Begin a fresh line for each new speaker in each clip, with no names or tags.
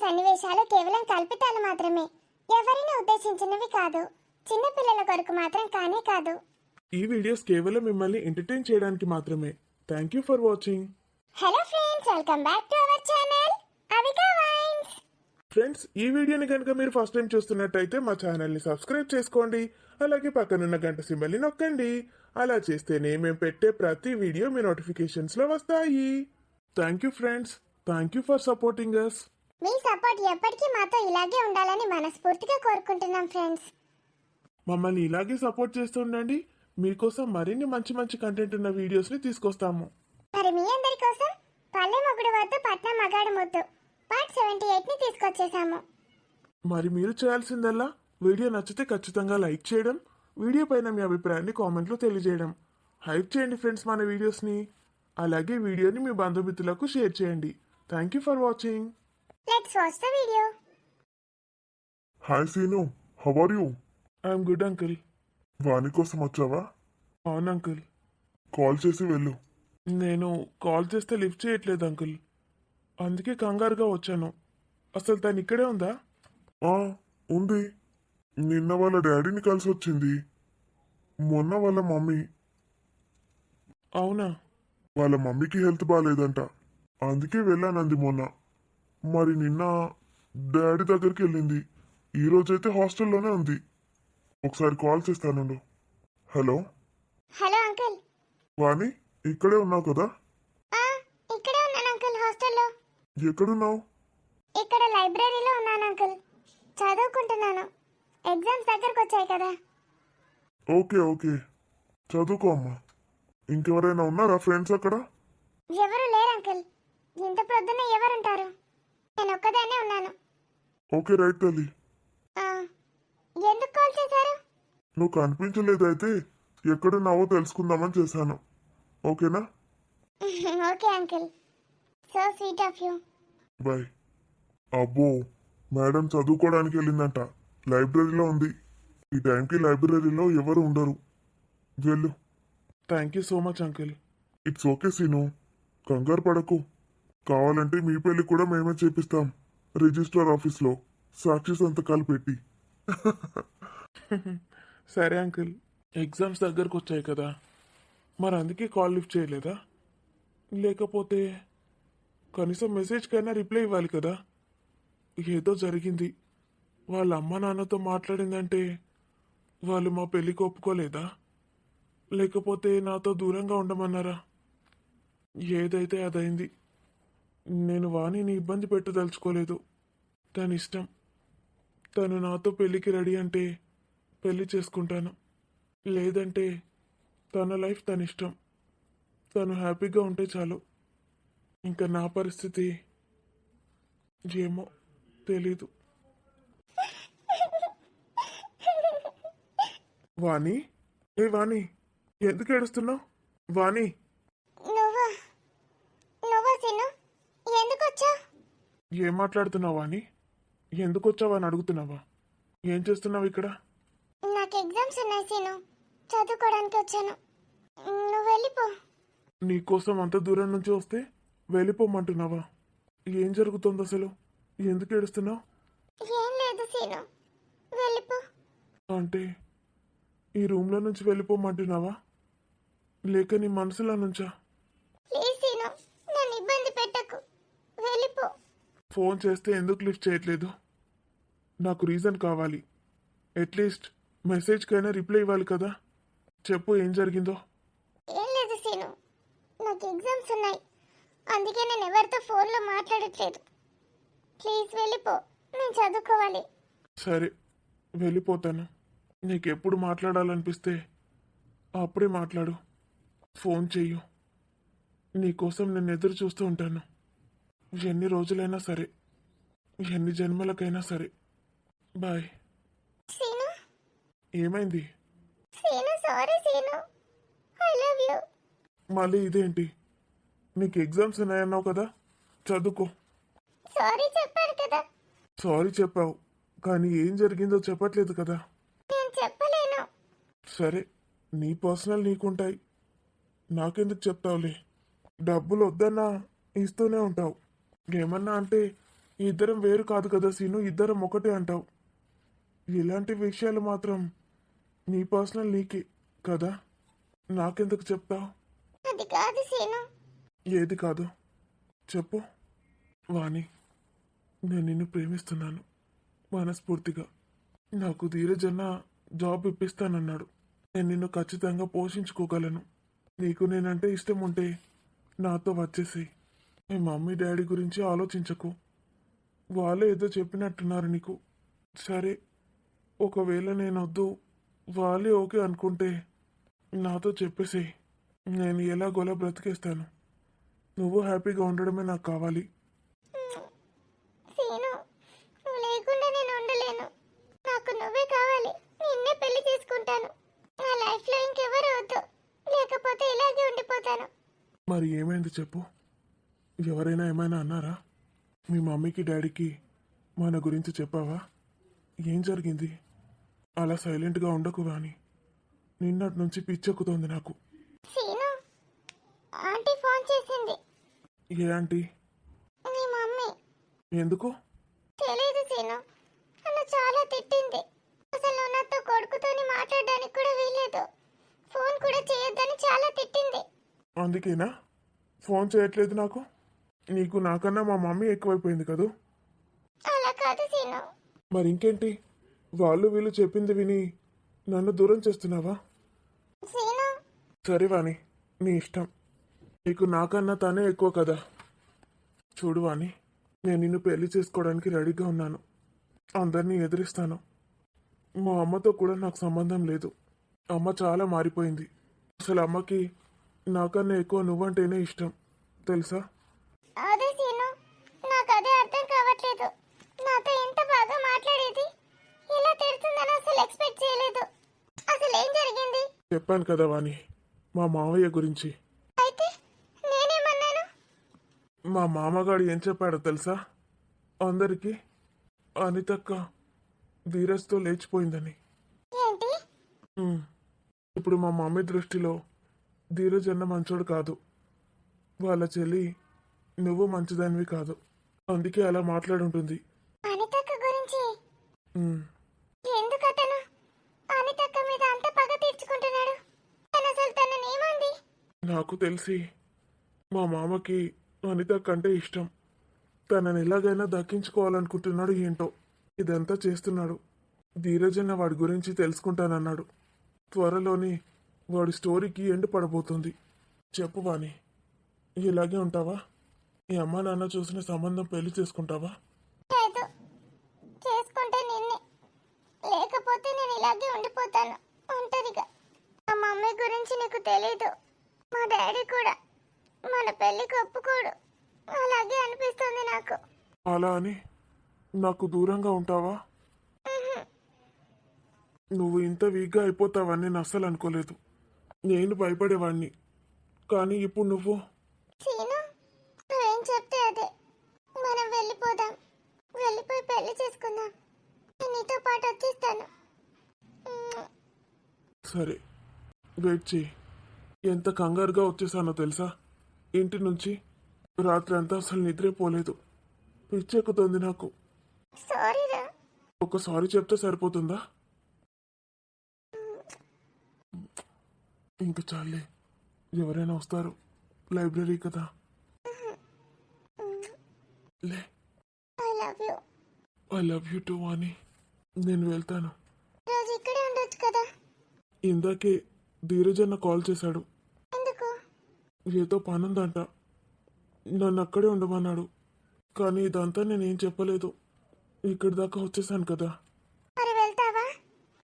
సన్నివేశాలు కేవలం కల్పితాలు మాత్రమే, ఎవరిని ఉద్దేశించినవి కాదు. చిన్న పిల్లల కొరకు మాత్రం కానే కాదు.
ఈ వీడియోస్ కేవలం మిమ్మల్ని ఎంటర్టైన్ చేయడానికి మాత్రమే. Thank you for watching.
Hello friends, welcome back to our channel Avika wines.
Friends, ఈ వీడియోని కనుక మీరు ఫస్ట్ టైం చూస్తున్నట్టయితే మా ఛానల్ని సబ్స్క్రైబ్ చేసుకోండి. అలాగే పక్కనున్న గంట సింబల్ని నొక్కండి. అలా చేస్తేనే మేము పెట్టే ప్రతి వీడియో మీ నోటిఫికేషన్స్లో వస్తాయి. Thank you friends. Thank you for supporting us.
మీ సపోర్ట్ ఎప్పటికీ మాతో ఇలాగే ఉండాలని మనస్ఫూర్తిగా కోరుకుంటున్నాం ఫ్రెండ్స్.
మమ్మల్ని ఇలాగే సపోర్ట్ చేస్తూ ఉండండి. మీకోసం మరిన్ని మంచి మంచి కంటెంట్ ఉన్న వీడియోస్ని తీసుకొస్తాము.
మరి మీ అందరి కోసం పల్లె మొగుడు వద్దు పట్నం మగాడు ముద్దు పార్ట్ 78ని తీసుకొచ్చేసాము.
మరి మీరు చేయాల్సిందల్లా వీడియో నచ్చితే ఖచ్చితంగా లైక్ చేయడం, వీడియో పైన మీ అభిప్రాయాన్ని కామెంట్లో తెలియజేయడం. హైప్ చేయండి ఫ్రెండ్స్ మన వీడియోస్ని. అలాగే వీడియోని మీ బంధుమిత్రులకు షేర్ చేయండి. Thank you for watching.
Let's watch the video.
Hi Seenu, how are you?
I'm good uncle.
Vani కోసం వచ్చావా?
అవును అంకుల్.
కాల్ చేసి వెళ్ళు.
నేను కాల్ చేస్తే లిఫ్ట్ చేయట్లేదు అంకుల్, అందుకే కంగారుగా వచ్చాను. అసలు తను ఇక్కడే ఉందా?
ఆ, ఉంది. నిన్న వాళ్ళ డాడీని కలిసి వచ్చింది, మొన్న వాళ్ళ మమ్మీ.
అవునా?
వాళ్ళ మమ్మీకి హెల్త్ బాగాలేదంట, అందుకే వెళ్ళానంది మొన్న. మరి నిన్న డాడీ దగ్గరికి వెళ్ళింది. ఈ రోజైతే హాస్టల్లోనే ఉంది. ఒకసారి కాల్ చేస్తాను. Hello
hello uncle.
వాణి, ఇక్కడే ఉన్నావు కదా?
ఇక్కడే ఉన్నాను అంకుల్, హాస్టల్లో.
ఎక్కడున్నావు?
ఇక్కడ లైబ్రరీలో ఉన్నాను అంకుల్, చదువుకుంటున్నాను. ఎగ్జామ్స్ దగ్గరకు వచ్చాయి కదా.
ఓకే ఓకే, చదువుకో అమ్మా. ఇంకెవరైనా ఉన్నారా ఫ్రెండ్స్ అక్కడ?
ఎవరు లేరు అంకుల్, ఇంత పొద్దున్న ఎవరుంటారు? నేను ఒక్కదాన్నే ఉన్నాను.
ఓకే రైట్ తల్లి.
ఆ, ఎందుకు కాల్ చేశారు?
నువ్వు కనిపించలేదైతే ఎక్కడున్నావో తెలుసుకుందామని చేశాను. ఓకేనా?
Okay uncle, so sweet of you.
Bye. అబ్బో, మేడం చదువుకోవడానికి వెళ్ళిందంట, లైబ్రరీలో ఉంది. ఈ టైంకి లైబ్రరీలో ఎవరు ఉండరు. వెళ్ళు.
Thank you so much uncle.
It's okay Seenu, కంగారు పడకు. కావాలంటే మీ పెళ్లి కూడా మేమే చేపిస్తాం, రిజిస్ట్రార్ ఆఫీస్లో సాక్షి సంతకాలు పెట్టి.
సరే అంకుల్, ఎగ్జామ్స్ దగ్గరకు వచ్చాయి కదా, మరి అందుకే కాల్ లిఫ్ట్ చేయలేదా? లేకపోతే కనీసం మెసేజ్కైనా రిప్లై ఇవ్వాలి కదా. ఏదో జరిగింది. వాళ్ళ అమ్మ నాన్నతో మాట్లాడిందంటే వాళ్ళు మా పెళ్ళికి ఒప్పుకోలేదా? లేకపోతే నాతో దూరంగా ఉండమన్నారా? ఏదైతే అదైంది. నేను వాణిని ఇబ్బంది పెట్టదలుచుకోలేదు. తన ఇష్టం. తను నాతో పెళ్ళికి రెడీ అంటే పెళ్ళి చేసుకుంటాను, లేదంటే తన లైఫ్ తన ఇష్టం. తను హ్యాపీగా ఉంటే చాలు. ఇంకా నా పరిస్థితి ఏమో తెలీదు. వాణి, ఏ వాణి, ఎందుకు ఏడుస్తున్నావు? వాణి,
నువ్వా నువ్వా సీను, ఎందుకు వచ్చా?
ఏం మాట్లాడుతున్నావు వాణి? ఎందుకు వచ్చావని అడుగుతున్నావా? ఏం చేస్తున్నావు ఇక్కడ?
నాకు ఎగ్జామ్స్ ఉన్నాయి సీను, చదువుకోవడానికి వచ్చాను. నువ్వు వెళ్ళిపో.
నీకోసం అంత దూరం నుంచి వస్తే వెళ్ళిపోమంటున్నావా? ఏం జరుగుతుంది అసలు? ఎందుకు ఏడుస్తున్నావు?
ఏం లేదు సీను, వెళ్ళిపో.
అంటే ఈ రూమ్లో నుంచి వెళ్ళిపోమంటున్నావా, లేక నీ మనసులో నుంచా?
ప్లీజ్ సీను, నన్ను ఇబ్బంది పెట్టకు, వెళ్ళిపో.
ఫోన్ చేస్తే ఎందుకు లిఫ్ట్ చేయట్లేదు? నాకు రీజన్ కావాలి. అట్లీస్ట్ మెసేజ్కైనా రిప్లై ఇవ్వాలి కదా. చెప్పు, ఏం జరిగిందో.
ఏం లేదు సీను, నాకు ఎగ్జామ్స్ ఉన్నాయి, అందుకే నేను ఎవరితో ఫోన్లో మాట్లాడట్లేదు. ప్లీజ్ వెళ్ళిపో, నేను చదువుకోవాలి.
సరే, వెళ్ళిపోతాను. నీకు ఎప్పుడు మాట్లాడాలనిపిస్తే అప్పుడే మాట్లాడు. ఫోన్ చెయ్యు. నీకోసం నేను ఎదురు చూస్తూ ఉంటాను. ఎన్ని రోజులైనా సరే, ఎన్ని జన్మలకైనా సరే. బాయ్.
సీను,
ఏమైంది?
Seenu, sorry Seenu, I love you.
మళ్ళీ ఇదేంటి? నీకు ఎగ్జామ్స్ ఉన్నాయన్నావు కదా, చదువుకో.
సారీ చెప్పాను కదా.
సారీ చెప్పావు, కానీ ఏం జరిగిందో చెప్పట్లేదు కదా.
నేను చెప్పలేను.
సరే, నీ పర్సనల్ నీకుంటాయి, నాకెందుకు చెప్తావులే. డబ్బులు వద్దన్నా ఇస్తూనే ఉంటావు. ఏమన్నా అంటే ఇద్దరం వేరు కాదు కదా సీను, ఇద్దరం ఒకటే అంటావు. ఇలాంటి విషయాలు మాత్రం నీ పర్సనల్ నీకే కదా, నాకెందుకు చెప్తావు?
అది కాదు సీను.
ఏది కాదు చెప్పు. వాణి, నేను నిన్ను ప్రేమిస్తున్నాను మనస్ఫూర్తిగా. నాకు ధీరజన్న జాబ్ ఇప్పిస్తానన్నాడు. నేను నిన్ను ఖచ్చితంగా పోషించుకోగలను. నీకు నేనంటే ఇష్టం ఉంటే నాతో వచ్చేసేయ్. మీ మమ్మీ డాడీ గురించి ఆలోచించకు, వాళ్ళే ఏదో చెప్పినట్టున్నారు నీకు. సరే, ఒకవేళ నేను వద్దు, వాళ్ళే ఓకే అనుకుంటే నాతో చెప్పేసేయ్. నేను ఎలాగోలా బ్రతికేస్తాను. నువ్వు హ్యాపీగా ఉండడమే నాకు కావాలి.
సీను, నువ్వు లేకుండా నేను ఉండలేను. నాకు నువ్వే కావాలి. నిన్నే పెళ్లి చేసుకుంటాను. నా లైఫ్లో ఇంకెవరు వద్దు, లేకపోతే ఇలాగే ఉండిపోతాను.
మరి ఏమైంది చెప్పు? ఎవరైనా ఏమైనా అన్నారా? మీ మమ్మీకి డాడీకి మన గురించి చెప్పావా? ఏం జరిగింది? అలా సైలెంట్గా ఉండకు వాణి. నిన్నటి నుంచి పిచ్చెక్కుతోంది నాకు.
సీను, ఆంటీ ఫోన్ చేసింది.
ఏ ఆంటీ?
నీ మమ్మీ.
ఎందుకు?
తెలీదు సీను, నన్ను చాలా తిట్టింది. అసలు నువ్వు నాతో కొడుకుతోని మాట్లాడడానికి కూడా వీల్లేదు, ఫోన్ కూడా చేయొద్దని చాలా తిట్టింది.
అందుకేనా ఫోన్ చేయట్లేదు నాకు? నీకు నాకన్నా మా మమ్మీ ఎక్కువైపోయింది కదూ.
అలా కాదు సీను.
మరి ఇంకేంటి, వాళ్ళు వీళ్ళు చెప్పింది విని నన్ను దూరం చేస్తున్నావా?
సీను,
సరే వాణి, నీ ఇష్టం. నీకు నాకన్నా తనే ఎక్కువ కదా. చూడు వాణి, నేను నిన్ను పెళ్లి చేసుకోవడానికి రెడీగా ఉన్నాను. అందరినీ ఎదిరిస్తాను. మా అమ్మతో కూడా నాకు సంబంధం లేదు. అమ్మ చాలా మారిపోయింది. అసలు అమ్మకి నాకన్నా ఎక్కువ నువ్వంటేనే ఇష్టం, తెలుసా?
అదే సీను, నాకు అదే అర్థం కావట్లేదు. నాతో ఎంత బాగా మాట్లాడేది, ఇలా తిడుతుందని అసలు ఎక్స్పెక్ట్ చేయలేదు. అసలు ఏం జరిగింది?
చెప్పాను కదా వాణి, మా మావయ్య గురించి.
అయితే నేనేమన్నాను?
మా మామగాడు ఏం చెప్పాడో తెలుసా? అందరికీ అనితక్క ధీరజ్తో లేచిపోయిందని.
ఏంటి?
ఉమ్. ఇప్పుడు మా మమ్మీ దృష్టిలో ధీరజ్ అన్న మంచోడు కాదు. వాళ్ళ చెల్లి నువ్వు మంచిదానివి కాదు, అందుకే అలా మాట్లాడుంటుంది.
అనితక్క గురించి?
ఉమ్.
ఎందుకు అతను అనితక్క మీద అంత పగ తీర్చుకుంటున్నాడు? తను అసలు తనని ఏమంది?
నాకు తెలిసి మా మామకి అనితక్క అంటే ఇష్టం. తనని ఎలాగైనా దక్కించుకోవాలనుకుంటున్నాడు. ఏంటో ఇదంతా చేస్తున్నాడు. ధీరజ్ అన్న వాడి గురించి తెలుసుకుంటానన్నాడు. త్వరలోనే వాడి స్టోరీకి ఎండ్ పడబోతుంది. చెప్పు వాణి, ఇలాగే ఉంటావా? మీ అమ్మ నాన్న చూసిన సంబంధం పెళ్లి చేసుకుంటావా?
లేదు, చేసుకుంటే నిన్నే, లేకపోతే నేను ఇలాగే ఉండిపోతాను ఒంటరిగా. మా మమ్మీ గురించి నీకు తెలీదు, మా డాడీ కూడా మన పెళ్లికి ఒప్పుకోడు. అలాగే అనిపిస్తుంది నాకు.
అలా అని నాకు దూరంగా ఉంటావా? నువ్వు ఇంత వీక్గా అయిపోతావని నేను అస్సలు అనుకోలేదు. నేను భయపడేవాడిని, కానీ ఇప్పుడు నువ్వు.
సీను, నువ్వేం చెప్తే అదే. మనం వెళ్ళిపోదాం, వెళ్ళిపోయి పెళ్లి చేసుకుందాం. నేను నీతో పాటు వచ్చేస్తాను.
సరే, వెయిట్ చేయి. ఎంత కంగారుగా వచ్చేసానో తెలుసా ఇంటి నుంచి. రాత్రి అంతా అసలు నిద్రపోలేదు. పిచ్చెక్కుతుంది నాకు.
సారీరా.
ఒక సారీ చెప్తే సరిపోతుందా? ఇంక చాలే, ఎవరైనా వస్తారు. లైబ్రరీ కదా. లే.
I love you.
I love you too Vani. నేను వెళ్తాను.
రోజు ఇక్కడే ఉండొచ్చు కదా.
ఇందాకే ధీరజ్ అన్న కాల్ చేశాడు.
ఎందుకు?
ఏదో పనుందంట, నన్ను అక్కడే ఉండమన్నాడు. కానీ ఇదంతా నేనేం చెప్పలేదు. ఇక్కడి దాకా వచ్చేసాను కదా.
మరి వెళ్తావా?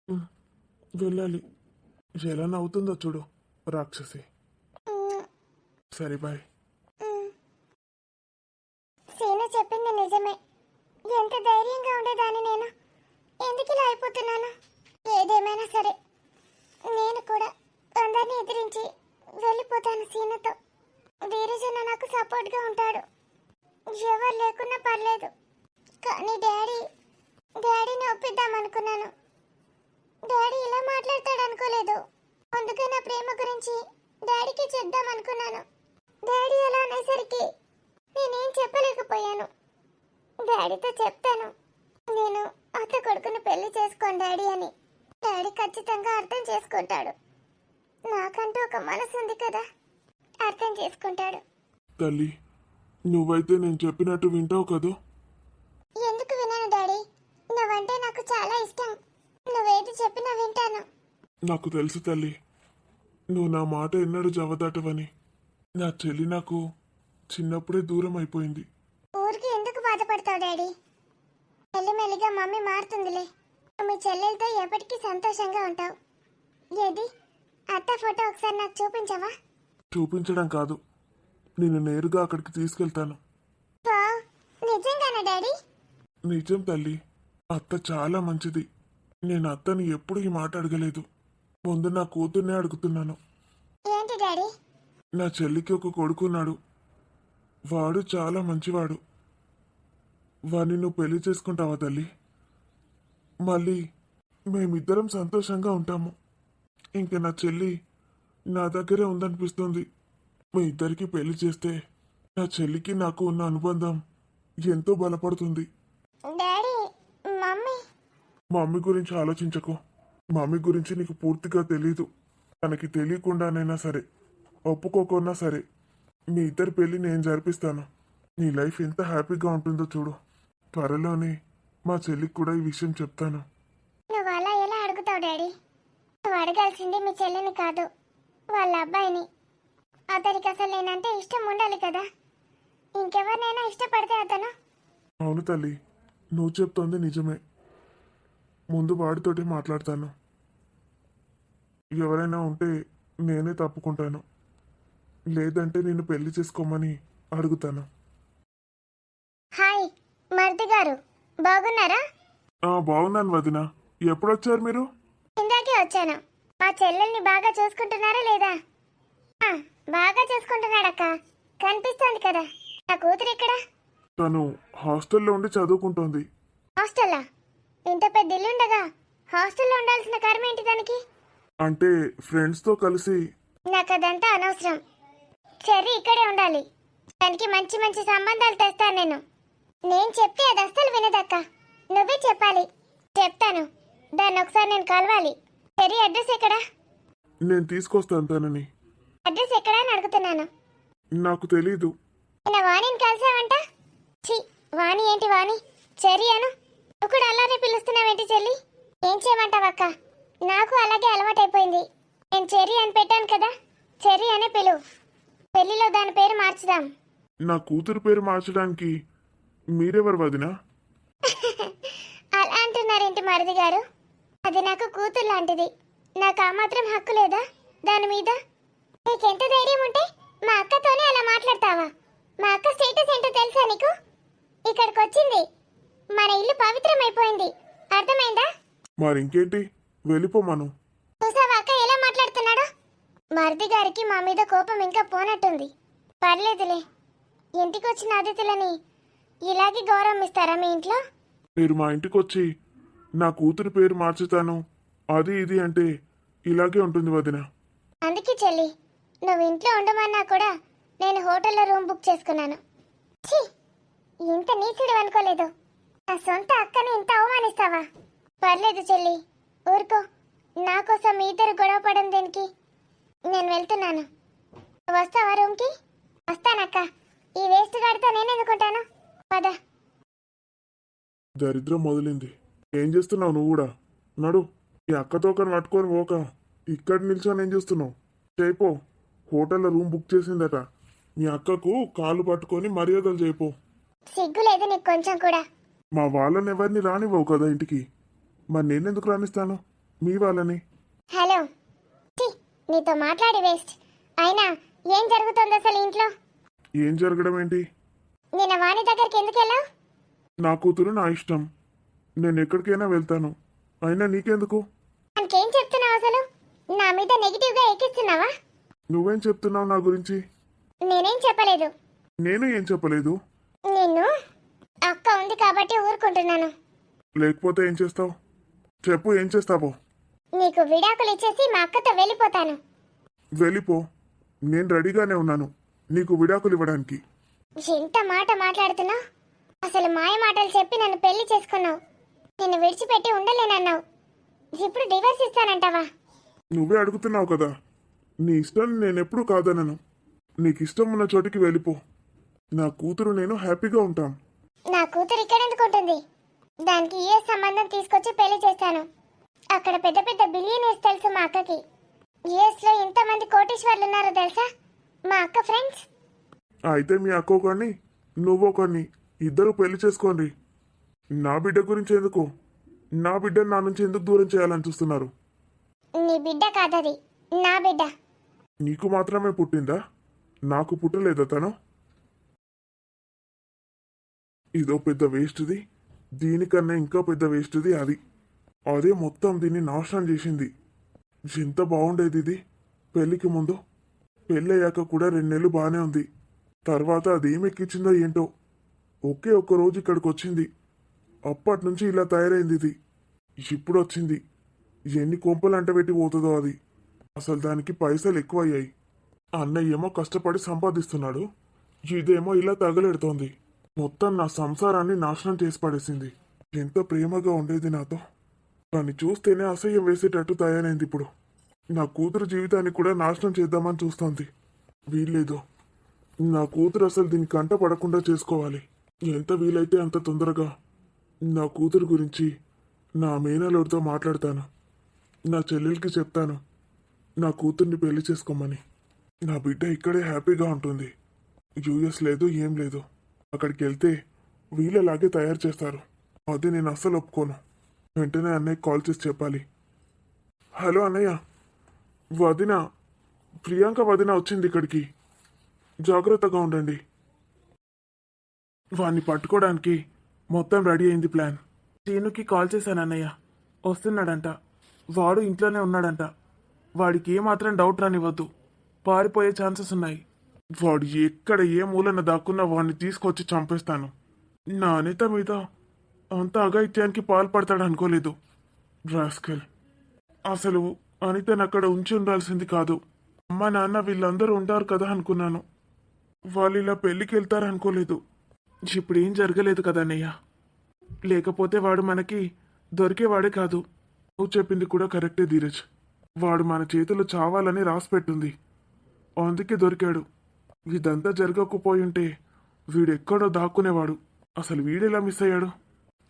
ఉమ్, వెళ్ళాలి. ఎలా నవ్వుతుందో చూడు రాక్షసి. సరే బాయ్.
సీను చెప్పింది నిజమే. ఎంత ధైర్యంగా ఉండేదాన్ని నేను. ఎందుకు ఇలా అయిపోతున్నాను? ఏదేమైనా సరే, నేను కూడా అందరినీ ఎదిరించి వెళ్ళిపోతాను సీనుతో. ధీరజన్న నాకు సపోర్ట్గా ఉంటాడు. ఎవరు లేకున్నా పర్లేదు, కానీ డాడీని ఒప్పిద్దామనుకున్నాను. డాడీ ఇలా మాట్లాడతాడు అనుకోలేదు. అందుకే నా ప్రేమ గురించి డాడీకి చెప్దామనుకున్నాను. డాడీ అలా అనేసరికి నేనేం చెప్పలేకపోయాను. డాడీతో చెప్తాను నేను అత్త కొడుకుని పెళ్లి చేసుకోండి డాడీ అని. డాడీ ఖచ్చితంగా అర్థం చేసుకుంటాడు. నాకంటూ ఒక మనసు ఉంది కదా, అర్థం చేసుకుంటాడు.
తల్లి, నువ్వైతే నేను చెప్పినట్టు వింటావు కదూ?
ఎందుకు వినను డాడీ, నువ్వంటే నాకు చాలా ఇష్టం. నువ్వేది చెప్పినా వింటాను.
నాకు తెలుసు తల్లి, నువ్వు నా మాట ఎన్నడూ జవదాటవని. నా చెల్లి నాకు చిన్నప్పుడే దూరం అయిపోయింది.
ఊరికి ఎందుకు బాధపడతావు డాడీ? మెల్లిమెల్లిగా మమ్మీ మారుతుందిలే. నువ్వు మీ చెల్లెలతో ఎప్పటికీ సంతోషంగా ఉంటావు. ఏది అత్త ఫోటో ఒకసారి నాకు చూపించవా?
చూపించడం కాదు, నేను నేరుగా అక్కడికి తీసుకెళ్తాను.
వావ్, నిజంగానా డాడీ?
నిజం తల్లి, అత్త చాలా మంచిది. నేను అత్తని ఎప్పుడు ఈ మాట అడగలేదు. ముందు నా కూతుర్నే అడుగుతున్నాను.
ఏంటి డాడీ?
నా చెల్లికి ఒక కొడుకున్నాడు. వాడు చాలా మంచివాడు. వాడిని నువ్వు పెళ్లి చేసుకుంటావా తల్లి? మళ్ళీ మేమిద్దరం సంతోషంగా ఉంటాము. ఇంక నా చెల్లి నా దగ్గరే ఉందనిపిస్తుంది. మీ ఇద్దరికి పెళ్లి చేస్తే నా చెల్లికి నాకు ఉన్న అనుబంధం ఎంతో బలపడుతుంది.
Daddy, mummy.
మమ్మీ గురించి ఆలోచించకు. మమ్మీ గురించి నీకు పూర్తిగా తెలీదు. తనకి తెలియకుండానైనా సరే, ఒప్పుకోకున్నా సరే, మీ ఇద్దరి పెళ్లి నేను జరిపిస్తాను. నీ లైఫ్ ఎంత హ్యాపీగా ఉంటుందో చూడు. త్వరలోనే మా చెల్లికి కూడా ఈ విషయం చెప్తాను.
నువ్వు అలా ఎలా అడుగుతావు డాడీ? నువ్వు అడగాల్సింది మీ చెల్లిని కాదు, వాళ్ళ అబ్బాయిని. అతనికి అసలు నేనంటే ఇష్టం ఉండాలి కదా. ఇంకెవరినైనా ఇష్టపడితే అతను.
అవును తల్లి, నువ్వు చెప్తోంది నిజమే. ముందు వాడితోటి మాట్లాడతాను. ఎవరైనా ఉంటే నేనే తప్పుకుంటాను. లేదంటే నిన్ను పెళ్లి చేసుకోమని అడుగుతాను.
హాయ్ మరిది గారు, బాగున్నారా?
బాగున్నాను వదిన. ఎప్పుడొచ్చారు మీరు?
ఇందాకే వచ్చాను. మా చెల్లెల్ని బాగా చూసుకుంటున్నారా లేదా? బాగా చూసుకుంటున్నాడక్క, కనిపిస్తోంది కదా. నా కూతురు ఇక్కడ
తను హాస్టల్లో ఉండి చదువుకుంటోంది.
హాస్టల్లా? ఇంత పెద్ద ఇల్లుండగా హాస్టల్లో ఉండాల్సిన కర్మ ఏంటి దానికి?
అంటే ఫ్రెండ్స్తో కలిసి.
నాకు అదంతా అనవసరం. చెర్రీ ఇక్కడే ఉండాలి. దానికి మంచి మంచి సంబంధాలు తెస్తాను నేను. నేను చెప్తే అది అస్సలు వినదక్క, నువ్వే చెప్పాలి. చెప్తాను, దాన్ని ఒకసారి నేను కలవాలి. చెర్రీ అడ్రస్ ఎక్కడా?
నేను తీసుకొస్తాను తనని.
అడ్రస్ ఎక్కడా అని అడుగుతున్నాను.
నాకు తెలీదు.
నిన్న వాణిని కలిసావంట? ఛీ, వాణి ఏంటి వాణి, చెర్రీ అను. నువ్వు కూడా అలానే పిలుస్తున్నావేంటి చెల్లి? ఏం చేయమంటావక్క, నాకు అలాగే అలవాటైపోయింది. నేను చెర్రీ అని పెట్టాను కదా, చెర్రీ అనే పిలువు. పెళ్లిలో దాని పేరు మార్చుదాం.
నా కూతురు పేరు మార్చడానికి మీరెవరు వదినా?
అలా అంటున్నారేంటి మరిది గారు? అది నాకు కూతురు లాంటిది. నాకు ఆ మాత్రం హక్కు లేదా దాని మీద? నీకెంత ధైర్యం ఉంటే మా అక్కతోనే అలా మాట్లాడతావా? మా అక్క స్టేటస్ ఏంటో తెలుసా నీకు? ఇక్కడికి వచ్చింది, మన ఇల్లు పవిత్రమైపోయింది, అర్థమైందా?
మరింకేంటి, వెళ్ళిపోమను.
చూసావా అక్క ఎలా మాట్లాడుతున్నాడో? మరిది గారికి మా మీద కోపం ఇంకా పోనట్టుంది. పర్లేదులే, ఇంటికి వచ్చిన అతిథులని ఇలాగే గౌరవం ఇస్తారా మీ ఇంట్లో?
మీరు మా ఇంటికి వచ్చి నా కూతురు పేరు మార్చుతాను అది ఇది అంటే ఇలాగే ఉంటుంది వదిన.
అందుకే చెల్లి, నువ్వు ఇంట్లో ఉండమన్నా కూడా నేను హోటల్లో రూమ్ బుక్ చేసుకున్నాను. ఛీ, ఇంత నీచుడు అనుకోలేదు. నా సొంత అక్కని ఇంత అవమానిస్తావా? పర్లేదు చెల్లి, ఊరుకో. నా కోసం మీ ఇద్దరు గొడవ పడడం దేనికి? నేను వెళ్తున్నాను. వస్తావా రూమ్కి? వస్తానక్క. ఈ వేస్ట్ గాడితో నేను ఎందుకుంటాను? పద.
దరిద్రం మొదలైంది. ఏం చేస్తున్నావు నువ్వు కూడా? నడు. ఈ అక్కతో పట్టుకొని పోక ఇక్కడ నిల్చొని ఏం చేస్తున్నావు? చేయిపో. హోటల్లో రూమ్ బుక్ చేసిందట. మీ అక్కకు కాళ్ళు పట్టుకొని మర్యాదలు చేయిపో.
సిగ్గు లేదు నీకు కొంచెం కూడా.
మా వాళ్ళని ఎవరిని రానివ్వవు కదా ఇంటికి, మరి నేనెందుకు రాణిస్తాను మీ వాళ్ళని?
హలో, ఛీ, నీతో మాట్లాడి వేస్ట్. అయినా ఏం జరుగుతుంది అసలు ఇంట్లో?
ఏం జరగడం ఏంటి?
నిన్న వాణి దగ్గరికి ఎందుకు వెళ్ళావు?
నా కూతురు నా ఇష్టం, నేను ఎక్కడికైనా వెళ్తాను. అయినా నీకెందుకు?
మనకేం చెప్తున్నావు అసలు? నా మీద నెగిటివ్ గా ఎక్కిస్తున్నావా?
నువ్వేం చెప్తున్నావు నా గురించి?
నేనేం చెప్పలేదు.
నేను ఏం చెప్పలేదు.
నిన్ను అక్క ఉంది కాబట్టి ఊరుకుంటున్నాను.
లేకపోతే ఏం చేస్తావు? చెప్పు, ఏం చేస్తావో?
నీకు విడాకులు ఇచ్చేసి మా అక్కతో వెళ్ళిపోతాను.
వెళ్ళిపో, నేను రెడీగానే ఉన్నాను నీకు విడాకులు ఇవ్వడానికి.
ఎంత మాట మాట్లాడుతున్నావు? అసలు మాయ మాటలు చెప్పి నన్ను పెళ్లి చేసుకున్నావు. నిన్ను విడిచిపెట్టి ఉండలేనన్నావు. ఇప్పుడు డివోర్స్ ఇస్తానంటావా?
నువ్వే అడుగుతున్నావు కదా. నీ ఇష్టం నేనెప్పుడు కాదనను. నీకు ఇష్టం ఉన్న చోటికి వెళ్ళిపో. నా కూతురు నేను హ్యాపీగా ఉంటాం.
నా కూతురు ఇక్కడ ఎందుకు ఉంటుంది? దానికి ఏ సంబంధం తీసుకొచ్చి పెళ్లి చేస్తాను. అక్కడ పెద్ద పెద్ద బిలియనీర్స్ తెలుసు మా అక్కకి. యుఎస్ లో ఇంతమంది కోటీశ్వర్లు ఉన్నారో తెలుసా మా అక్క ఫ్రెండ్స్.
అయితే మీ అక్కో కానీ నువ్వో కానీ ఇద్దరు పెళ్లి చేసుకోండి. నా బిడ్డ గురించి ఎందుకు? నా బిడ్డను నా నుంచి ఎందుకు దూరం చేయాలని చూస్తున్నారు?
నీ బిడ్డ కాదది, నా బిడ్డ.
నీకు మాత్రమే పుట్టిందా? నాకు పుట్టలేదా తను? ఇదో పెద్ద వేస్ట్ది. దీనికన్నా ఇంకా పెద్ద వేస్ట్ది అది. అదే మొత్తం దీన్ని నాశనం చేసింది. ఎంత బాగుండేది ఇది పెళ్లికి ముందు. పెళ్ళయ్యాక కూడా 2 నెలలు బాగానే ఉంది. తర్వాత అదేం ఎక్కించిందో ఏంటో. ఒకే ఒక్క రోజు ఇక్కడికి వచ్చింది. అప్పటి నుంచి ఇలా తయారైంది ఇది. ఇప్పుడు వచ్చింది. ఎన్ని కొంపలు అంటబెట్టి పోతుందో అది. అసలు దానికి పైసలు ఎక్కువయ్యాయి. అన్నయ్య ఏమో కష్టపడి సంపాదిస్తున్నాడు. ఇదేమో ఇలా తగలెడుతోంది. మొత్తం నా సంసారాన్ని నాశనం చేసి పడేసింది. ఎంత ప్రేమగా ఉండేది నాతో. దాన్ని చూస్తేనే అసహ్యం వేసేటట్టు తయారైంది ఇప్పుడు. నా కూతురు జీవితాన్ని కూడా నాశనం చేద్దామని చూస్తోంది. వీల్లేదు. నా కూతురు అసలు దీని కంట పడకుండా చేసుకోవాలి. ఎంత వీలైతే అంత తొందరగా నా కూతురు గురించి నా మేనల్లుడితో మాట్లాడతాను. నా చెల్లెలకి చెప్తాను నా కూతుర్ని పెళ్లి చేసుకోమని. నా బిడ్డ ఇక్కడే హ్యాపీగా ఉంటుంది. యూఎస్ లేదు, ఏం లేదు. అక్కడికి వెళ్తే వీళ్ళలాగే తయారు చేస్తారు. అది నేను అస్సలు ఒప్పుకోను. వెంటనే అన్నయ్య కాల్ చేసి చెప్పాలి. హలో అన్నయ్య, వదిన ప్రియాంక వదిన వచ్చింది ఇక్కడికి. జాగ్రత్తగా ఉండండి. వాణ్ణి పట్టుకోవడానికి మొత్తం రెడీ అయింది ప్లాన్. సీనుకి కాల్ చేశాను అన్నయ్య. వస్తున్నాడంట. వాడు ఇంట్లోనే ఉన్నాడంట. వాడికి ఏమాత్రం డౌట్ రానివ్వద్దు. పారిపోయే ఛాన్సెస్ ఉన్నాయి. వాడు ఎక్కడ ఏ మూలన దాక్కున్నా వాడిని తీసుకొచ్చి చంపేస్తాను. నా అనిత మీద అంత అఘాయిత్యానికి పాల్పడతాడు అనుకోలేదు రాస్కెల్. అసలు అనితను అక్కడ ఉంచి ఉండాల్సింది కాదు. అమ్మ నాన్న వీళ్ళందరూ ఉంటారు కదా అనుకున్నాను. వాళ్ళు ఇలా పెళ్ళికి వెళ్తారనుకోలేదు. ఇప్పుడు ఏం జరగలేదు కదా అన్నయ్య. లేకపోతే వాడు మనకి దొరికేవాడే కాదు. నువ్వు చెప్పింది కూడా కరెక్టే ధీరజ్. వాడు మన చేతులు చావాలని రాసిపెట్టుంది. అందుకే దొరికాడు. ఇదంతా జరగకపోయింటే వీడెక్కడో దాక్కునేవాడు. అసలు వీడెలా మిస్ అయ్యాడు?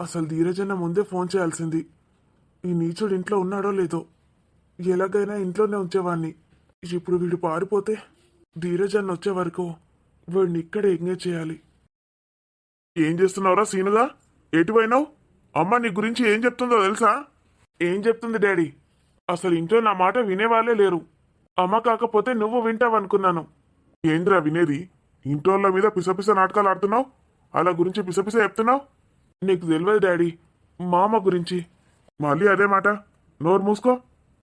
అసలు ధీరజ్ అన్న ముందే ఫోన్ చేయాల్సింది. ఈ నీచుడు ఇంట్లో ఉన్నాడో లేదో. ఎలాగైనా ఇంట్లోనే ఉంచేవాణ్ణి. ఇప్పుడు వీడు పారిపోతే ధీరజ్ అన్న వచ్చే వరకు వీడిని ఇక్కడే ఎంగేజ్ చేయాలి. ఏం చేస్తున్నావురా సీనుగా? ఎటువైనావు? అమ్మ నీ గురించి ఏం చెప్తుందో తెలుసా? ఏం చెప్తుంది డాడీ? అసలు ఇంట్లో నా మాట వినేవాళ్ళే లేరు. అమ్మ కాకపోతే నువ్వు వింటావనుకున్నాను. ఏంద్రా వినేది? ఇంట్లోళ్ళ మీద పిసపిస నాటకాలు ఆడుతున్నావు. అలా గురించి పిసపిస చెప్తున్నావు. నీకు తెలియదు డాడీ మామ గురించి. మళ్ళీ అదే మాట. నోరు మూసుకో.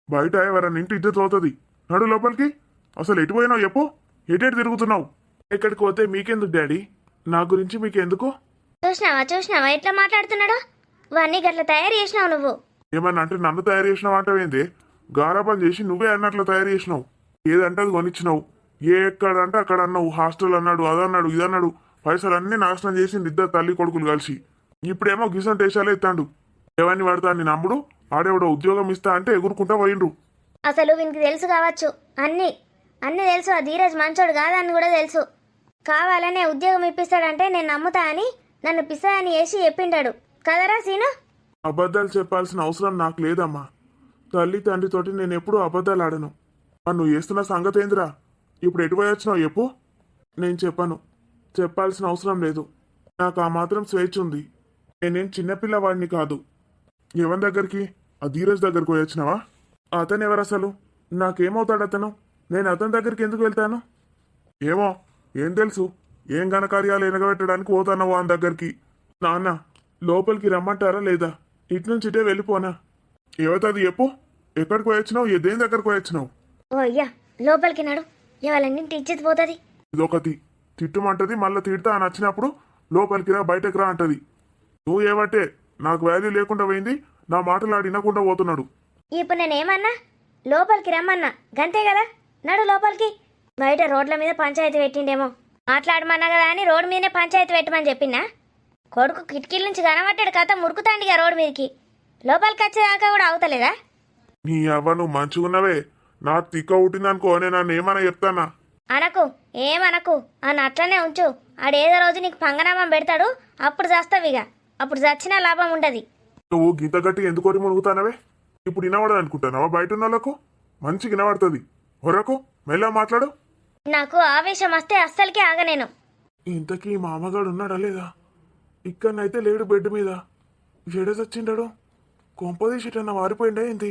బయట ఎవరన్నా ఇంటి ఇద్దరు తోతుంది. నడు లోపలికి. అసలు ఎటుపోయినావు చెప్పు. ఎటెటు తిరుగుతున్నావు? ఎక్కడికి పోతే మీకెందుకు డాడీ? నా గురించి మీకెందుకు?
చూసినావా ఎట్లా మాట్లాడుతున్నాడో? వాణ్ణి గట్ల తయారు చేసినావు నువ్వు.
ఏమన్నా అంటే నన్ను తయారు చేసినావు అంటావేంది? గారాపం చేసి నువ్వే అన్నట్లు తయారు చేసినావు. ఏదంటే అది కొనిచ్చినావు. ఎక్కడంటే అక్కడ అన్నావు. హాస్టల్ అన్నాడు, అదన్నాడు, ఇదన్నాడు. పైసలన్నీ నాశనం చేసింది ఇద్దరు తల్లి కొడుకులు కలిసి. ఇప్పుడేమో గిసం టేషాలే ఎత్తాడు. ఎవరిని పడతాను నమ్ముడు. ఆడేవాడో ఉద్యోగం ఇస్తా అంటే ఎగురుకుంటా పోయిండ్రు.
అసలు వీనికి తెలుసు కావచ్చు అన్నీ తెలుసు. ఆ ధీరజ్ మంచోడు కాదని కూడా తెలుసు. కావాలనే ఉద్యోగం ఇప్పిస్తాడంటే నేను నమ్ముతా అని నన్ను పిసాని వేసి చెప్పిండాడు కదరా సీను.
అబద్ధాలు చెప్పాల్సిన అవసరం నాకు లేదమ్మా. తల్లి తండ్రితోటి నేను ఎప్పుడూ అబద్ధాలు ఆడను. నువ్వు చేస్తున్న సంగతి ఏందిరా? ఇప్పుడు ఎటుపోయి వచ్చినావు చెప్పు. నేను చెప్పను. చెప్పాల్సిన అవసరం లేదు. నాకు ఆ మాత్రం స్వేచ్ఛ ఉంది. నేనేం చిన్నపిల్లవాడిని కాదు. ఎవరి దగ్గరికి? ఆ ధీరజ్ దగ్గరికి పోయి వచ్చినావా? అతను ఎవరు అసలు? నాకేమవుతాడు అతను? నేను అతని దగ్గరికి ఎందుకు వెళ్తాను? ఏమో, ఏం తెలుసు. ఏం ఘనకార్యాలు ఎనగబెట్టడానికి పోతాన్నావు ఆయన దగ్గరికి. నాన్న లోపలికి రమ్మంటారా లేదా? ఇట్నుంచి ఇటే వెళ్ళిపోనా? ఏవతది చెప్పు. ఎక్కడికి పోయి వచ్చినావు? దేని దగ్గరకు పోయి వచ్చినావు?
ఓ అయ్యా లోపలికి నాడు. ఎవరన్నింటి ఇచ్చేది పోతుంది.
ఇదొకటి తిట్టుమంటది. మళ్ళీ తిడతా అని వచ్చినప్పుడు లోపలికి రా బయటకు రా అంటది. నువ్వు ఏవట్టే నాకు వాల్యూ లేకుండా పోయింది. నా మాటలు ఆడినకుండా పోతున్నాడు.
ఇప్పుడు నేనేమన్నా? లోపలికి రమ్మన్నా గంతే కదా. నడు లోపలికి. బయట రోడ్ల మీద పంచాయతీ పెట్టిండేమో. మాట్లాడమన్నా కదా అని రోడ్డు మీదనే పంచాయతీ పెట్టమని చెప్పినా. కొడుకు కిటికీల నుంచి కనబట్టాడు కథ మురుకుతాండిగా రోడ్డు మీదకి లోపలికి వచ్చేదాకా కూడా అవుతలేదా?
నీ అవ్వ నువ్వు మంచిగున్నవే, నా తిక్క ఉట్టిందనుకో నేను నన్ను ఏమన్నా చెప్తానా?
అనకు ఏమనకు అని అట్లనే ఉంచు. ఆడేదో రోజు నీకు పంగనామం పెడతాడు, అప్పుడు చస్తావిగా. అప్పుడు చచ్చినా లాభం ఉండదు.
నువ్వు గీత గట్టి ఎందుకోరి మునుగుతానవే? ఇప్పుడు వినబడదు అనుకుంటున్నావా? బయట ఉన్న వాళ్ళకు మంచిగా వినబడుతుంది. హొరకు మెల్ల మాట్లాడు.
నాకు ఆవేశం వస్తే అస్సలకే ఆగనేను.
ఇంతకీ మా అమ్మగాడు ఉన్నాడా లేదా? ఇక్కడనైతే లేడు, బెడ్ మీద. ఎడ చచ్చిండాడు? కొంపదీసిటన్నా మారిపోయిండా ఏంటి?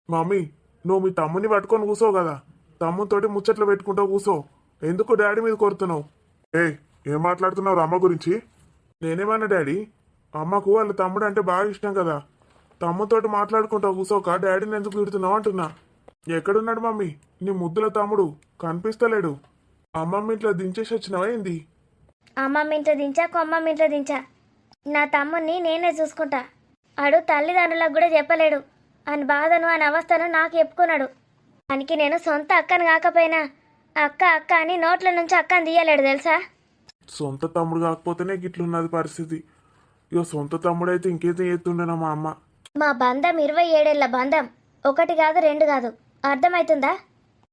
మమ్మీ నువ్వు మీ తమ్ముని పట్టుకొని కూసోవు కదా, తమ్ముతోటి ముచ్చట్లు పెట్టుకుంటూ కూసో. ఎందుకు డాడీ మీద కొడుతున్నావు? ఏం మాట్లాడుతున్నావు అమ్మ గురించి? నేనేమన్నా డాడీ, అమ్మకు వాళ్ళ తమ్ముడు అంటే బాగా ఇష్టం కదా, తమ్ముతోటి మాట్లాడుకుంటా కూసోక డాడీని ఎందుకు తిడుతున్నావు అంటున్నా. ఎక్కడున్నాడు మమ్మీ నీ ముద్దుల తమ్ముడు? కనిపిస్తలేడు. అమ్మమ్మ ఇంట్లో దించేసి వచ్చినావా ఏంది?
అమ్మమ్మ ఇంట్లో దించా, కొమ్మమ్మ ఇంట్లో దించా. నా తమ్ముడిని నేనే చూసుకుంటా. ఆడు తల్లిదండ్రులకు కూడా చెప్పలేడు అని బాధను అని అవస్థను నాకు చెప్పుకున్నాడు. దానికి నేను సొంత అక్కను కాకపోయినా అక్క అక్క అని నోట్ల నుంచి అక్కని తీయలేడు తెలుసా?
సొంత తమ్ముడు కాకపోతేనే గిట్లున్నది పరిస్థితి. ఇక సొంత తమ్ముడు అయితే ఇంకేదో చేస్తుండేనా మా అమ్మ.
మా బంధం 27 ఏళ్ల బంధం, ఒకటి కాదు రెండు కాదు. అర్థమవుతుందా?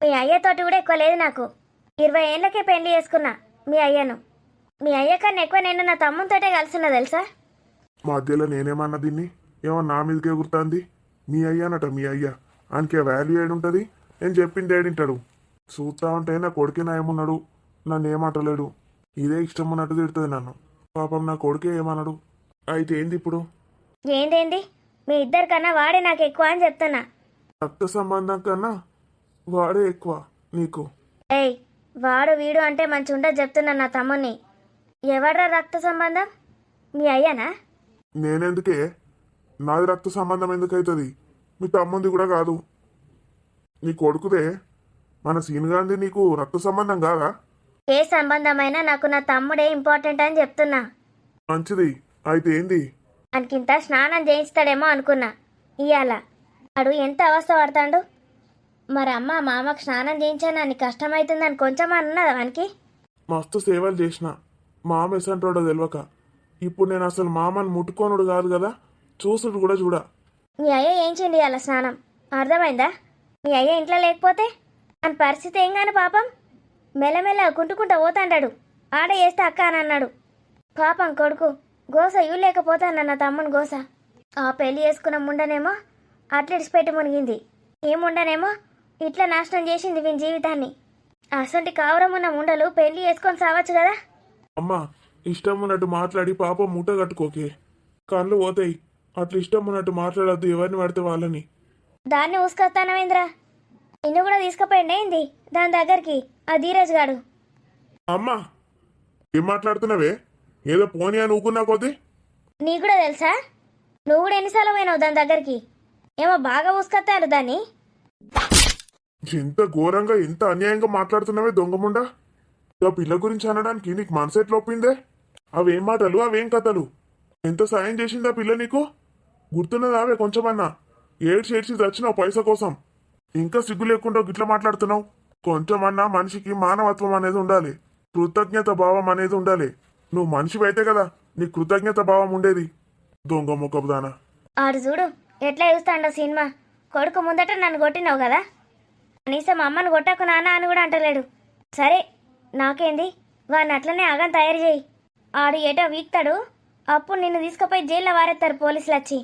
మీ అయ్యతోటి కూడా ఎక్కువ లేదు నాకు. 20 ఏళ్ళకే పెళ్లి చేసుకున్నా మీ అయ్యను. మీ అయ్య కన్నా ఎక్కువ నేను నా తమ్ముతోటే కలిసినా తెలుసా?
మధ్యలో నేనేమన్నా దీన్ని ఏమన్నా నా మీదకే గుర్తుంది? మీ అయ్యానట మీ అయ్యా, ఆయనకే వాల్యూ ఏడుంటుంది? నేను చెప్పింది ఏడింటాడు. చూస్తా ఉంటే నా కొడుకే నాయమున్నాడు, నన్ను ఏమంటలేడు. ఇదే ఇష్టం ఉన్నట్టు తిడుతుంది నన్ను. పాపం నా కొడుకే ఏమన్నాడు. అయితే ఏంది ఇప్పుడు?
ఏందేంది? మీ ఇద్దరికన్నా వాడే నాకు ఎక్కువ అని చెప్తున్నా.
రక్త సంబంధం కన్నా వాడే ఎక్కువ నీకు?
ఏయ్, వాడు వీడు అంటే మంచి ఉండదు చెప్తున్నా నా తమ్ముని. ఎవడ్రా రక్త సంబంధం? మీ అయ్యానా?
నేనెందుకే? నాది రక్త సంబంధం ఎందుకు అవుతుంది? మీ తమ్ముంది కూడా కాదు, నీ కొడుకుదే. మన సీనుగాంధీ నీకు రక్త సంబంధం కాదా?
ఏ సంబంధమైనా నాకు నా తమ్ముడే ఇంపార్టెంట్ అని చెప్తున్నా.
మంచిది. అయితే ఏంది?
అనికింత స్నానం చేయిస్తాడేమో అనుకున్నా. ఇయ్యాల వాడు ఎంత అవస్థ పడతాడు. మరి అమ్మ మామకు స్నానం చేయించాను అని కష్టమవుతుందని కొంచెం అన్నదా వానికి?
మస్తు సేవలు చేసిన మామ ఎసంటోడో తెలియక. ఇప్పుడు నేను అసలు మామని ముట్టుకోనుడు కాదు కదా, చూసుడు కూడా చూడ.
మీ అయ్య ఏం చేయండి అలా స్నానం? అర్థమైందా? మీ అయ్య ఇంట్లో లేకపోతే అని పరిస్థితి ఏం గాని పాపం. మెల్లమెల్ల కుంటుకుంటా పోతాండాడు. ఆడ చేస్తే అక్క అని అన్నాడు. పాపం కొడుకు గోస ఇవ్వ లేకపోతాను నా తమ్ముని గోస. ఆ పెళ్లి చేసుకున్న ముండనేమో అట్లెడిసిపెట్టి మునిగింది, ఈ ముండనేమో ఇట్లా నాశనం చేసింది వీని జీవితాన్ని. అసంటి కావరం ఉన్న ముండలు పెళ్లి చేసుకొని సావచ్చు కదా.
అమ్మా ఇష్టం ఉన్నట్టు మాట్లాడి పాపం మూట కట్టుకోకే, కళ్ళు పోతాయి. అట్లా ఇష్టం ఉన్నట్టు మాట్లాడద్దు ఎవరిని పడితే వాళ్ళని.
దాన్ని ఊసుకొస్తానవేంద్రా? నిన్ను కూడా తీసుకుపోయిండే ఏంది దాని దగ్గరికి ఆ ధీరజ్ గాడు?
అమ్మా ఏం మాట్లాడుతున్నావే? ఏదో పోనీ అని ఊకున్నా కొద్ది.
నీకు కూడా తెలుసా? నువ్వు కూడా ఎన్నిసార్లు పోయినావు దాని దగ్గరికి? ఏమో బాగా ఊసుకొత్తారు దాన్ని.
ఎంత ఘోరంగా ఎంత అన్యాయంగా మాట్లాడుతున్నావే దొంగముండా. ఆ పిల్ల గురించి అనడానికి నీకు మనసు ఎట్లా ఒప్పిందే? అవేం మాటలు అవేం కథలు? ఎంత సాయం చేసిందా పిల్ల నీకు? గుర్తున్నదావే కొంచెమన్నా? ఏడ్చి చచ్చినావు పైసా కోసం. ఇంకా సిగ్గు లేకుండా గిట్లా మాట్లాడుతున్నావు. కొంచెమన్నా మనిషికి మానవత్వం అనేది ఉండాలి, కృతజ్ఞత భావం అనేది ఉండాలి. నువ్వు మనిషివి అయితే కదా నీ కృతజ్ఞత భావం ఉండేది. దొంగ ముఖపు దానా.
ఆడు చూడు ఎట్లా చూస్తాండో సినిమా. కొడుకు ముందట నన్ను కొట్టినావు కదా, కనీసం అమ్మను కొట్టకు నాన్న అని కూడా అంటలేడు. సరే నాకేంది, వాడిని అట్లనే ఆగం తయారు చేయి. ఆడు ఏటో వీక్తాడు, అప్పుడు నిన్ను తీసుకుపోయి జైల్లో వారేస్తారు పోలీసులు వచ్చి.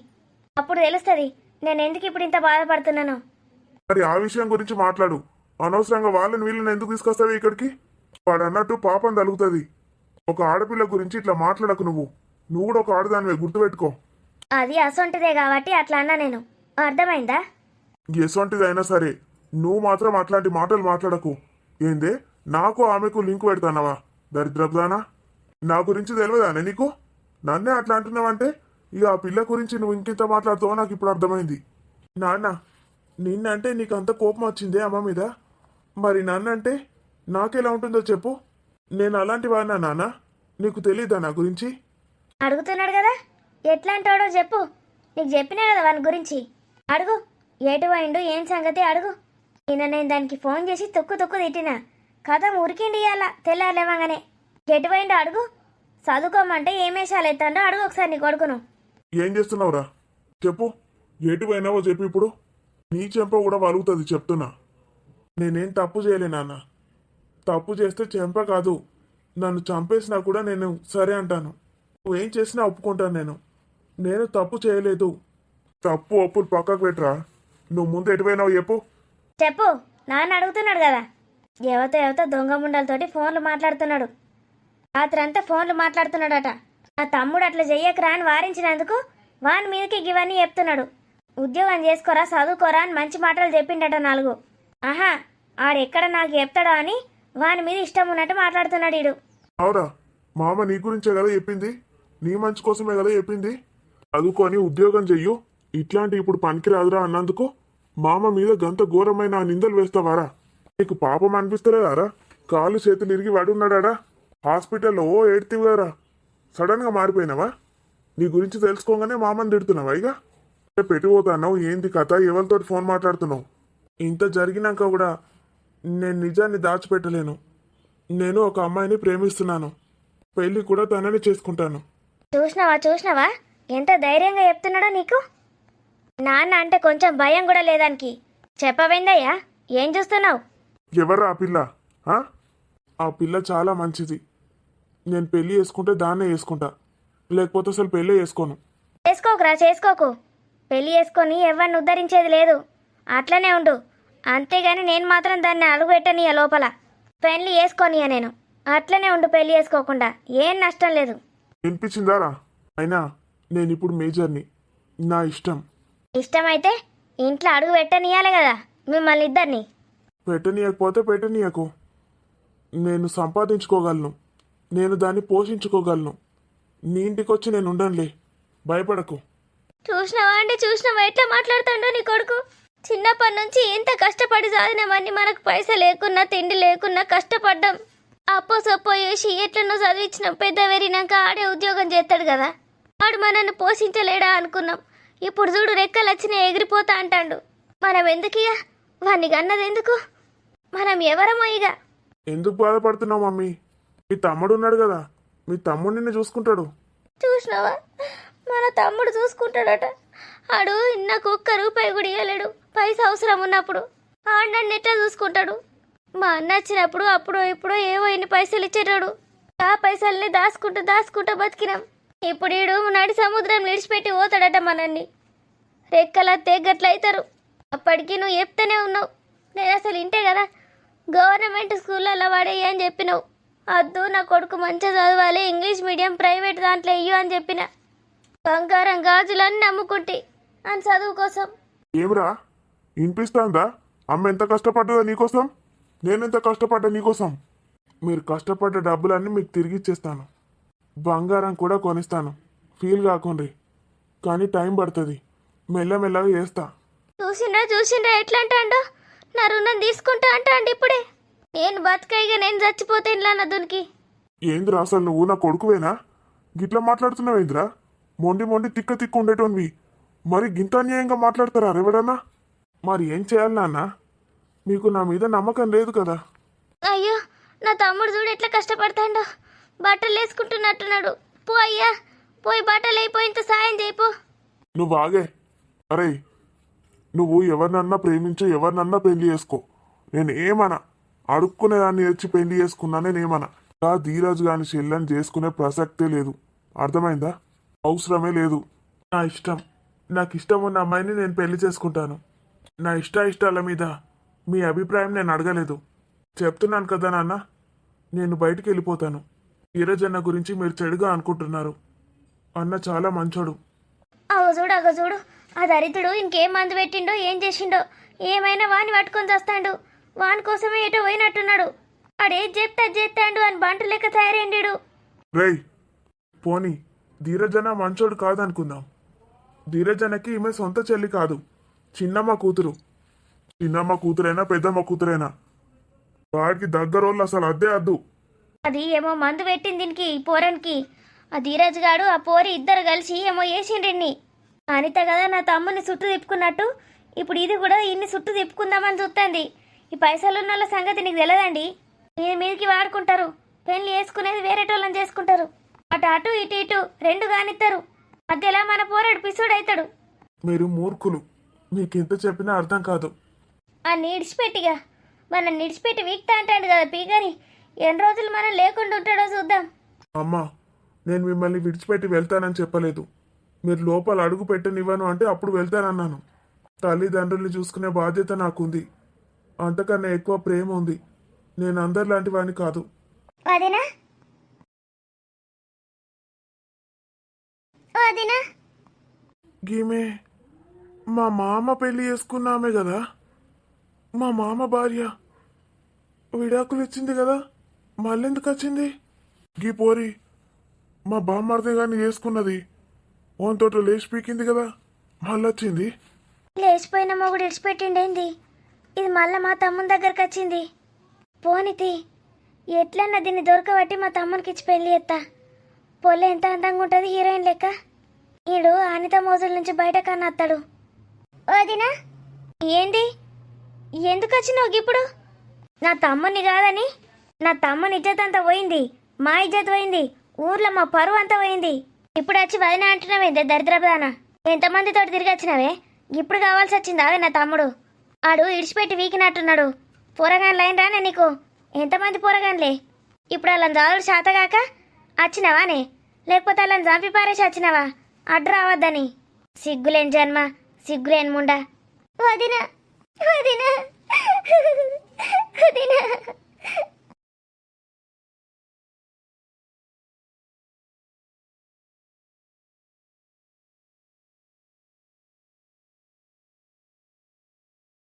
అప్పుడు తెలుస్తుంది నేను ఎందుకు ఇప్పుడు ఇంత బాధపడుతున్నాను.
మరి ఆ విషయం గురించి మాట్లాడు. అనవసరంగా వాళ్ళని వీళ్ళని ఎందుకు తీసుకొస్తావే ఇక్కడికి? వాడు అన్నట్టు పాపం తలుగుతుంది. ఒక ఆడపిల్ల గురించి ఇట్లా మాట్లాడకు. నువ్వు కూడా ఒక ఆడదానివే, గుర్తుపెట్టుకో.
అది అసొంటిదే కాబట్టి అట్లా అన్నా నేను. అర్థమైందా?
ఎసొంటిదైనా సరే నువ్వు మాత్రం అట్లాంటి మాటలు మాట్లాడకు. ఏందే నాకు ఆమెకు లింక్ పెడతానవా దరిద్రపుదానా? నా గురించి తెలియదానే నీకు? నన్నే అట్లా అంటున్నావంటే ఇక ఆ పిల్ల గురించి నువ్వు ఇంకింత మాట్లాడుతావో నాకు ఇప్పుడు అర్థమైంది. నాన్న నిన్నంటే నీకు అంత కోపం వచ్చిందే అమ్మ మీద? మరి నన్నంటే నాకెలా ఉంటుందో చెప్పు. నేను అలాంటి వాడినా నాన్న? నీకు తెలీదా నా గురించి?
అడుగుతున్నాడు కదా, ఎట్లా అంటాడో చెప్పు. నీకు చెప్పినా కదా వాని గురించి. అడుగు ఏటు పోయిండు ఏం సంగతి అడుగు. నిన్న నేను దానికి ఫోన్ చేసి తొక్కు తిట్టినా. కథ ఉరికిండి ఇయ్యాల తెల్లారలేవగానే. ఎటు పోయిండు అడుగు.
చదువుకోమంటే ఏం వేషాలు ఎత్తాడో అడుగు ఒకసారి నీ కొడుకును.
ఏం చేస్తున్నావురా చెప్పు, ఎటు పోయినావో చెప్పు. ఇప్పుడు నీ చెంప కూడా వలుగుతుంది చెప్తున్నా. నేనేం తప్పు చేయలే నాన్న. తప్పు చేస్తే చెంప కాదు, నన్ను చంపేసినా కూడా నేను సరే అంటాను. నువ్వేం చేసినా ఒప్పుకుంటాను. నేను తప్పు చేయలేదు. తప్పు ఒప్పులు పక్కకు పెట్టరా. నువ్వు ముందు ఎటు పోయినావు చెప్పు.
చెప్పు, నాన్న అడుగుతున్నాడు కదా. ఎవతో దొంగ ముండలతోటి ఫోన్లు మాట్లాడుతున్నాడు. రాత్రంతా ఫోన్లు మాట్లాడుతున్నాడట. నా తమ్ముడు అట్లా చెయ్యకరా అని వారించినందుకు వాని మీదకి ఇవన్నీ చెప్తున్నాడు. ఉద్యోగం చేసుకోరా, చదువుకోరా అని మంచి మాటలు చెప్పిండట 4. ఆహా, ఆడెక్కడ నాకు చెప్తాడో అని వాని మీద ఇష్టం ఉన్నట్టు మాట్లాడుతున్నాడు ఈడు.
అవురా, మామ నీ గురించే కదా చెప్పింది, నీ మంచి కోసమే కదా చెప్పింది. చదువుకొని ఉద్యోగం చెయ్యు, ఇట్లాంటి ఇప్పుడు పనికిరాదురా అన్నందుకు మామ మీద గంత ఘోరమైన ఆ నిందలు వేస్తావారా? నీకు పాపం అనిపిస్తలేదారా? కాళ్ళు చేతులు ఇరిగి వాడు ఉన్నాడా హాస్పిటల్లో, ఓ ఏడ్తివారా. సడన్ గా మారిపోయినావా? నీ గురించి తెలుసుకోగానే మామని తిడుతున్నావా? ఇక పెట్టిపోతాన్నావు. ఏంది కథ? ఎవరితో ఫోన్ మాట్లాడుతున్నావు? ఇంత జరిగినాక కూడా నేను నిజాన్ని దాచిపెట్టలేను. నేను ఒక అమ్మాయిని ప్రేమిస్తున్నాను. పెళ్లి కూడా తనని చేసుకుంటాను.
చూసినావా ఎంత ధైర్యంగా చెప్తున్నాడో నీకు. నాన్న అంటే కొంచెం భయం కూడా లేదానికి. చెప్పవేందయ్యా, ఏం చూస్తున్నావు?
ఎవర్రా ఆ పిల్ల? ఆ పిల్ల చాలా మంచిది. నేను పెళ్లి చేసుకుంటే దాన్నే చేసుకుంటా, లేకపోతే అసలు పెళ్ళే చేసుకోను.
చేసుకోకు. పెళ్లి చేసుకొని ఎవరిని ఉద్ధరించేది లేదు. అట్లనే ఉండు. అంతేగాని నేను మాత్రం దాన్ని అడుగుపెట్టనియ లోపల. పెళ్లి చేసుకోనియా నేను. అట్లనే ఉండు, పెళ్లి చేసుకోకుండా. ఏం నష్టం లేదు.
వినిపించిందారా? అయినా నేను ఇప్పుడు మేజర్ని. నా ఇష్టం.
ఇష్టమైతే ఇంట్లో అడుగు పెట్టనియాలి కదా మిమ్మల్ని ఇద్దరిని.
పెట్టనీయకపోతే పెట్టనీయకు. నేను సంపాదించుకోగలను, నేను దాన్ని పోషించుకోగలను. నీ ఇంటికి వచ్చి నేను ఉండనులే, భయపడకు.
చూసినావా ఎట్లా మాట్లాడుతాడో నీ కొడుకు. చిన్నప్పటి నుంచి ఎంత కష్టపడి చదివినామని మనకు పైసా లేకున్నా తిండి లేకున్నా కష్టపడ్డాం. అప్పో సొప్పో చేసి ఎట్లనో చదివించినాం. పెద్ద వెరినాక ఆడే ఉద్యోగం చేస్తాడు కదా. వాడు మనల్ని పోషించలేడా అనుకున్నాం. ఇప్పుడు చూడు, రెక్కలు వచ్చినా ఎగిరిపోతా అంటాడు. మనం ఎందుకిగా వాడిని అన్నది ఎందుకు? మనం ఎవరమో ఇక.
ఎందుకు బాధపడుతున్నావు మమ్మీ? మీ తమ్ముడు ఉన్నాడు కదా, మీ తమ్ముడు నిన్ను చూసుకుంటాడు.
చూసినావా, మన తమ్ముడు చూసుకుంటాడట. ఆడు నాకు ₹1 కూడా ఇవ్వలేడు. పైసా అవసరం ఉన్నప్పుడు ఆడు నన్ను ఎట్లా చూసుకుంటాడు? మా అన్న వచ్చినప్పుడు అప్పుడు ఇప్పుడు ఏవో ఇన్ని పైసలు ఇచ్చేటాడు. ఆ పైసల్ని దాచుకుంటూ బతికినాం. ఇప్పుడు ఈడు నడి సముద్రం విడిచిపెట్టి పోతాడట మనల్ని. రెక్కలత్తే గట్లయితారు. అప్పటికి నువ్వు చెప్తూనే ఉన్నావు. నేను అసలు ఇంటే కదా గవర్నమెంట్ స్కూళ్ళల్లో వాడేయి అని చెప్పినావు. అద్దు, నా కొడుకు మంచిగా చదవాలి, ఇంగ్లీష్ మీడియం ప్రైవేట్ దాంట్లో ఇయ్యు అని చెప్పిన. బంగారం గాజులన్నీ నమ్ముకుంటే అని చదువు కోసం.
ఏమిరా వినిపిస్తాందా? అమ్మ ఎంత కష్టపడ్డదా నీకోసం, నేనెంత కష్టపడ్డా నీకోసం. మీరు కష్టపడ్డ డబ్బులన్నీ మీకు తిరిగి ఇచ్చేస్తాను. బంగారం కూడా కొనిస్తాను, ఫీల్ కాకుండ్రి. కానీ టైం పడుతుంది, మెల్లమెల్లగా చేస్తా.
చూసిండ్రా ఎట్లా అంటాడో. నా రుణం తీసుకుంటా అంటాండి ఇప్పుడే. నేను బతకైగా నేను చచ్చిపోతే ఇంట్లో నా దునికి.
ఏందిరా అసలు నువ్వు నా కొడుకువేనా? గిట్లా మాట్లాడుతున్నావేంద్రా? మొండి తిక్క ఉండేటోనివి మరి గింత అన్యాయంగా మాట్లాడతారా ఎవడన్నా? మరి ఏం చేయాలి నాన్న? మీకు నా మీద నమ్మకం లేదు కదా.
అయ్యో, నా తమ్ముడు చూడు ఎట్లా కష్టపడతాడో. బట్టలు వేసుకుంటున్నట్టున్నాడు. పో అయ్యా, పోయి బట్టలు అయిపోయింత సాయం చేయిపో.
నువ్వు ఆగే. అరే, నువ్వు ఎవరినన్నా ప్రేమించో ఎవరినన్నా పెళ్లి చేసుకో, నేను ఏమన్నా. అడుక్కునేదాన్ని వచ్చి పెళ్లి చేసుకున్నా నేనేమన్నా. ధీరాజు గాని చెల్లెని చేసుకునే ప్రసక్తే లేదు, అర్థమైందా? అవసరమే లేదు. నా ఇష్టం. నాకు ఇష్టం ఉన్న అమ్మాయిని నేను పెళ్లి చేసుకుంటాను. నా ఇష్టాల మీద మీ అభిప్రాయం నేను అడగలేదు. చెప్తున్నాను కదా నాన్న, నేను బయటికి వెళ్ళిపోతాను. ఈరోజన్న గురించి మీరు చెడుగా అనుకుంటున్నారు. అన్న చాలా మంచోడు.
అగో చూడు ఆ దరిద్రుడు ఇంకేం మందు పెట్టిండో ఏం చేసిండో. ఏమైనా వాని పట్టుకొని చేస్తాడు. వాని కోసమే ఏటో పోయినట్టున్నాడు. ఆడేది చెప్తే అది చేస్తాడు అని బంటు లెక్క తయారైండు.
రేయ్ పోనీ, ధీరజన మంచోడు కాదనుకుందాం. ధీరజనకి ఈమె సొంత చెల్లి కాదు, చిన్నమ్మ కూతురు. చిన్నమ్మ కూతురైనా పెద్దమ్మ కూతురైనా వాడికి దగ్గరోళ్ళు అసలు అద్దే అద్దు.
అది ఏమో మందు పెట్టింది దీనికి, ఈ పోరానికి. ఆ ధీరజ్ గాడు ఆ పోరి ఇద్దరు కలిసి ఏమో వేసిండ్రిన్ని. అనిత కదా నా తమ్ముని చుట్టూ తిప్పుకున్నట్టు ఇప్పుడు ఇది కూడా ఇన్ని చుట్టూ తిప్పుకుందామని చూస్తుంది. ఈ పైసలున్న వాళ్ళ సంగతి నీకు తెలియదండి. మీదికి వాడుకుంటారు. పెళ్లి చేసుకునేది వేరేటోళ్ళని చేసుకుంటారు. అటు అటు ఇటు ఇటు రెండు కానిస్తారు. మధ్యలో మన పోరాడు పిసుడైతాడు.
మీరు మూర్ఖులు, మీకెంత చెప్పినా అర్థం కాదు.
ఆ నిడిచిపెట్టిగా మనం నిడిచిపెట్టి వీక్తా అంటాడు కదా పీగని. ఎన్ని రోజులు మనం లేకుండా ఉంటాడో చూద్దాం.
అమ్మా, నేను మిమ్మల్ని విడిచిపెట్టి వెళ్తానని చెప్పలేదు. మీరు లోపల అడుగు పెట్టనివ్వను అంటే అప్పుడు వెళ్తానన్నాను. తల్లిదండ్రుల్ని చూసుకునే బాధ్యత నాకుంది. అంతకన్నా ఎక్కువ ప్రేమ ఉంది. నేను అందరిలాంటి వాడిని కాదు.
వదినా వదినా
గీమే మా మామ పెళ్లి చేసుకున్నామే కదా, మా మామ భార్య విడాకులు ఇచ్చింది కదా, మళ్ళెందుకు వచ్చింది? గీ పోరి మా బామ్మర్దే గారిని చేసుకున్నది. ఓన్తోట లేచి పీకింది కదా, మళ్ళొచ్చింది.
లేచిపోయిన మొగుడు ఇడిచిపెట్టిండేంది? ఇది మళ్ళా మా తమ్ముని దగ్గరకు వచ్చింది. పోనితి ఎట్లన్నా దీన్ని దొరకబట్టి మా తమ్మునికి ఇచ్చి పెళ్లి ఎత్తా. పొల్ల ఎంత అందంగా ఉంటుంది హీరోయిన్ లెక్క. ఈడు అనిత మోజుల నుంచి బయట కన్నత్తాడు.
వదినా
ఏంది? ఎందుకు వచ్చినావు ఇప్పుడు? నా తమ్ముని కాదని నా తమ్ముని ఇజ్జత్ అంతా పోయింది, మా ఇజ్జత్ పోయింది, ఊర్లో మా పరువు అంతా పోయింది. ఇప్పుడు వచ్చి వదిన అంటున్నావేందే దరిద్రదాన? ఎంతమందితో తిరిగి వచ్చినావే? ఇప్పుడు కావాల్సి వచ్చింది అవే నా తమ్ముడు. ఆడు ఇడిచిపెట్టి వీకినట్టున్నాడు. పోరగాన్లు అయినరా నీకు? ఎంతమంది పోరగాన్లే? ఇప్పుడు వాళ్ళని జాదుడు శాతగాక వచ్చినావానే? లేకపోతే వాళ్ళని చంపి పారేసి వచ్చినావా అడ్డు రావద్దని? సిగ్గులేని జన్మ, సిగ్గులేని ముండా.
వదినా వదినా